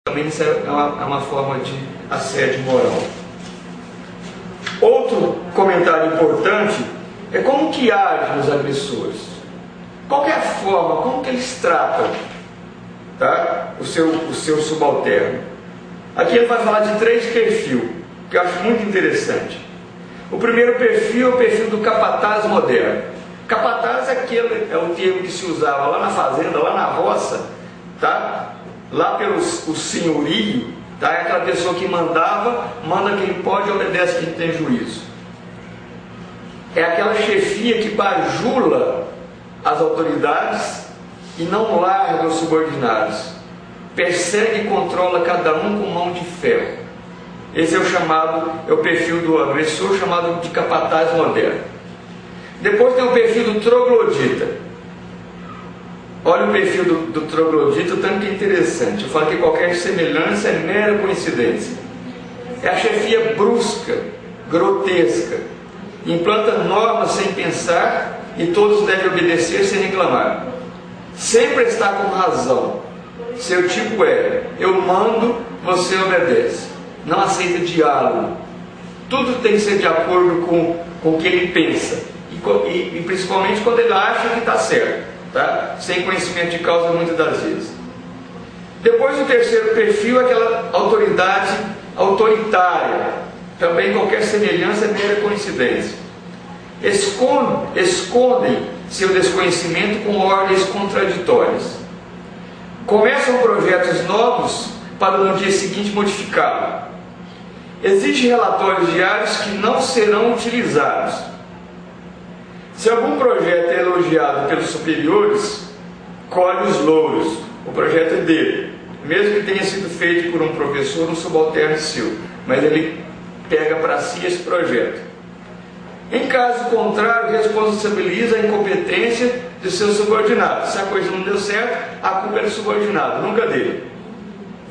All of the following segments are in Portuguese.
Também isso é uma forma de assédio moral. Outro comentário importante é como que agem os agressores. Qual que é a forma, como que eles tratam, tá, o seu subalterno. Aqui ele vai falar de 3 perfis, que eu acho muito interessante. O primeiro perfil é o perfil do capataz moderno. Capataz é o termo que se usava lá na fazenda, lá na roça, tá? Lá pelo senhorio, tá? É aquela pessoa que manda quem pode e obedece quem tem juízo. É aquela chefia que bajula as autoridades e não larga os subordinados. Persegue e controla cada um com mão de ferro. Esse é o perfil do agressor, chamado de capataz moderno. Depois tem o perfil do troglodita. Olha o perfil do troglodita, tanto que é interessante. Eu falo que qualquer semelhança é mera coincidência. É a chefia brusca, grotesca. Implanta normas sem pensar e todos devem obedecer sem reclamar. Sempre está com razão. Seu tipo é: eu mando, você obedece. Não aceita diálogo. Tudo tem que ser de acordo com o que ele pensa. E principalmente quando ele acha que está certo, tá? Sem conhecimento de causa muitas das vezes. Depois o terceiro perfil é aquela autoridade autoritária. Também qualquer semelhança é mera coincidência. Escondem seu desconhecimento com ordens contraditórias. Começam projetos novos para no dia seguinte modificá-lo. Exige relatórios diários que não serão utilizados. Se algum projeto é elogiado pelos superiores, colhe os louros. O projeto é dele, mesmo que tenha sido feito por um professor, um subalterno seu, mas ele pega para si esse projeto. Em caso contrário, responsabiliza a incompetência de seus subordinados. Se a coisa não deu certo, a culpa é do subordinado, nunca dele.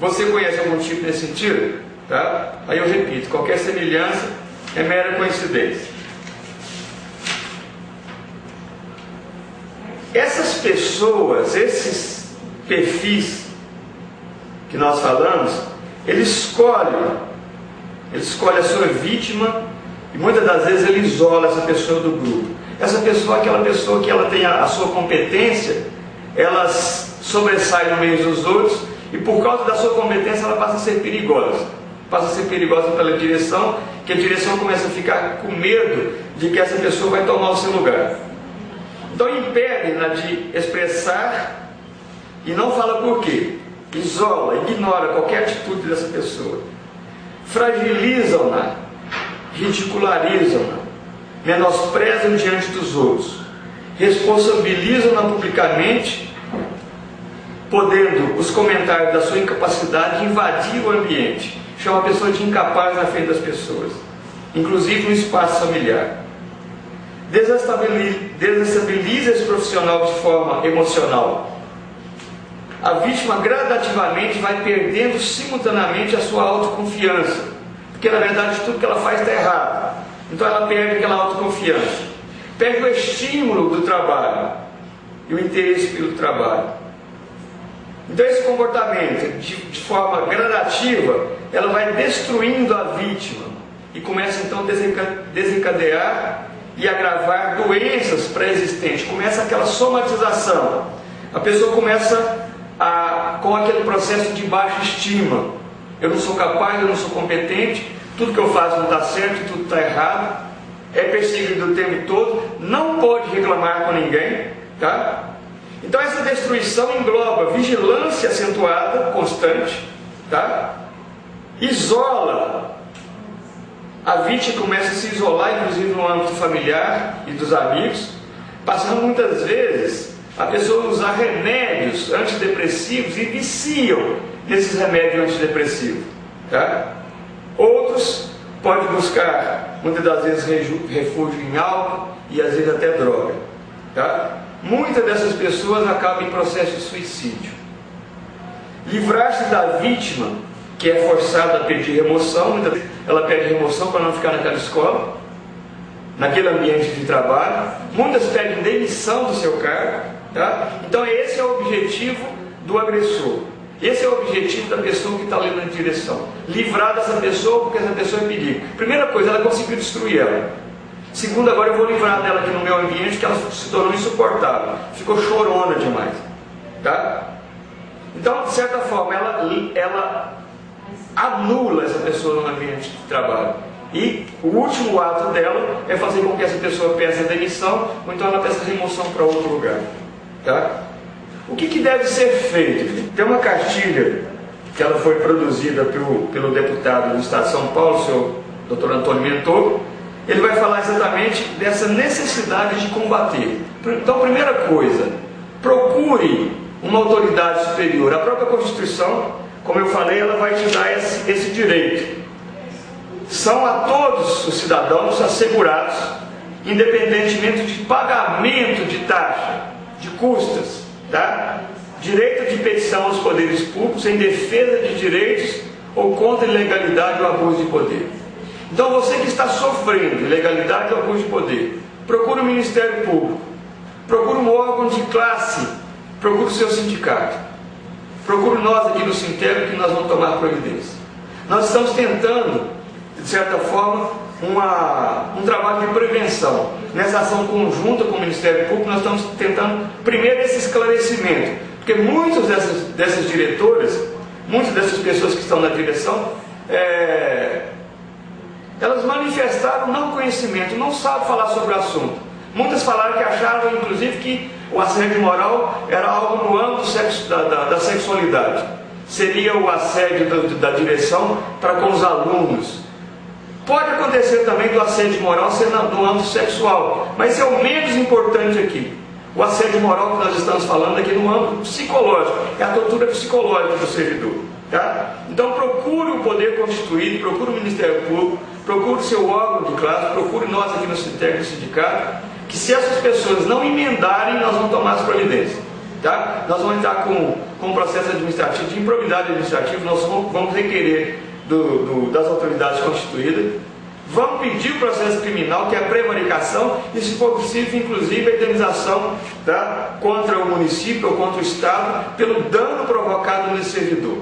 Você conhece algum tipo nesse sentido? Tá? Aí eu repito, qualquer semelhança é mera coincidência. Essas pessoas, esses perfis que nós falamos, ele escolhe a sua vítima e muitas das vezes ele isola essa pessoa do grupo. Essa pessoa é aquela pessoa que ela tem a sua competência, ela sobressai no meio dos outros e por causa da sua competência ela passa a ser perigosa. Passa a ser perigosa pela direção, que a direção começa a ficar com medo de que essa pessoa vai tomar o seu lugar. Então impede-na de expressar e não fala por quê. Isola, ignora qualquer atitude dessa pessoa. Fragilizam-na, ridicularizam-na, menosprezam diante dos outros, responsabilizam-na publicamente, podendo os comentários da sua incapacidade invadir o ambiente. Chama a pessoa de incapaz na frente das pessoas, inclusive no espaço familiar. Desestabiliza esse profissional de forma emocional. A vítima gradativamente vai perdendo simultaneamente a sua autoconfiança, porque na verdade tudo que ela faz está errado. Então ela perde aquela autoconfiança, perde o estímulo do trabalho e o interesse pelo trabalho. Então esse comportamento, de forma gradativa, ela vai destruindo a vítima e começa então a desencadear e agravar doenças pré-existentes. Começa aquela somatização. A pessoa começa com aquele processo de baixa estima. Eu não sou capaz, eu não sou competente, tudo que eu faço não está certo, tudo está errado. É perseguido o tempo todo, não pode reclamar com ninguém, tá? Então essa destruição engloba vigilância acentuada, constante, tá? Isola. A vítima começa a se isolar, inclusive no âmbito familiar e dos amigos, passando muitas vezes a pessoa a usar remédios antidepressivos e viciam nesses remédios antidepressivos, tá? Outros podem buscar, muitas das vezes, refúgio em álcool e às vezes até droga, tá? Muitas dessas pessoas acabam em processo de suicídio. Livrar-se da vítima, que é forçada a pedir remoção, muitas vezes ela pede remoção para não ficar naquela escola, naquele ambiente de trabalho. Muitas pedem demissão do seu cargo, tá? Então esse é o objetivo do agressor. Esse é o objetivo da pessoa que está ali na direção. Livrar dessa pessoa, porque essa pessoa é perigo. Primeira coisa, ela conseguiu destruir ela. Segundo, agora eu vou livrar dela aqui no meu ambiente, que ela se tornou insuportável. Ficou chorona demais. Tá? Então, de certa forma, ela anula essa pessoa no ambiente de trabalho. E o último ato dela é fazer com que essa pessoa peça demissão, ou então ela peça remoção para outro lugar. Tá? O que deve ser feito? Tem uma cartilha que ela foi produzida pelo deputado do Estado de São Paulo, o senhor Dr. Antônio Mentor. Ele vai falar exatamente dessa necessidade de combater. Então, primeira coisa, procure uma autoridade superior. A própria Constituição, como eu falei, ela vai te dar esse direito. São a todos os cidadãos assegurados, independentemente de pagamento de taxa, de custas, tá? Direito de petição aos poderes públicos em defesa de direitos ou contra a ilegalidade ou abuso de poder. Então, você que está sofrendo ilegalidade ou abuso de poder, procure o Ministério Público, procure um órgão de classe, procure o seu sindicato, procure nós aqui no Sintego, que nós vamos tomar providência. Nós estamos tentando, de certa forma, um trabalho de prevenção. Nessa ação conjunta com o Ministério Público, nós estamos tentando, primeiro, esse esclarecimento, porque muitas dessas diretoras, muitas dessas pessoas que estão na direção, elas manifestaram não conhecimento, não sabem falar sobre o assunto. Muitas falaram que achavam, inclusive, que o assédio moral era algo no âmbito da sexualidade. Seria o assédio da direção para com os alunos. Pode acontecer também do assédio moral ser no âmbito sexual, mas é o menos importante aqui. O assédio moral que nós estamos falando aqui no âmbito psicológico, é a tortura psicológica do servidor. Tá? Então procure o poder constituído, procure o Ministério Público, procure o seu órgão de classe, procure nós aqui no Sintego, no sindicato, que se essas pessoas não emendarem, nós vamos tomar as providências. Tá? Nós vamos entrar com um processo administrativo, de improbidade administrativa, nós vamos requerer das autoridades constituídas, vamos pedir o processo criminal, que é a prevaricação, e se for possível, inclusive, a indenização, tá? Contra o município ou contra o Estado, pelo dano provocado nesse servidor.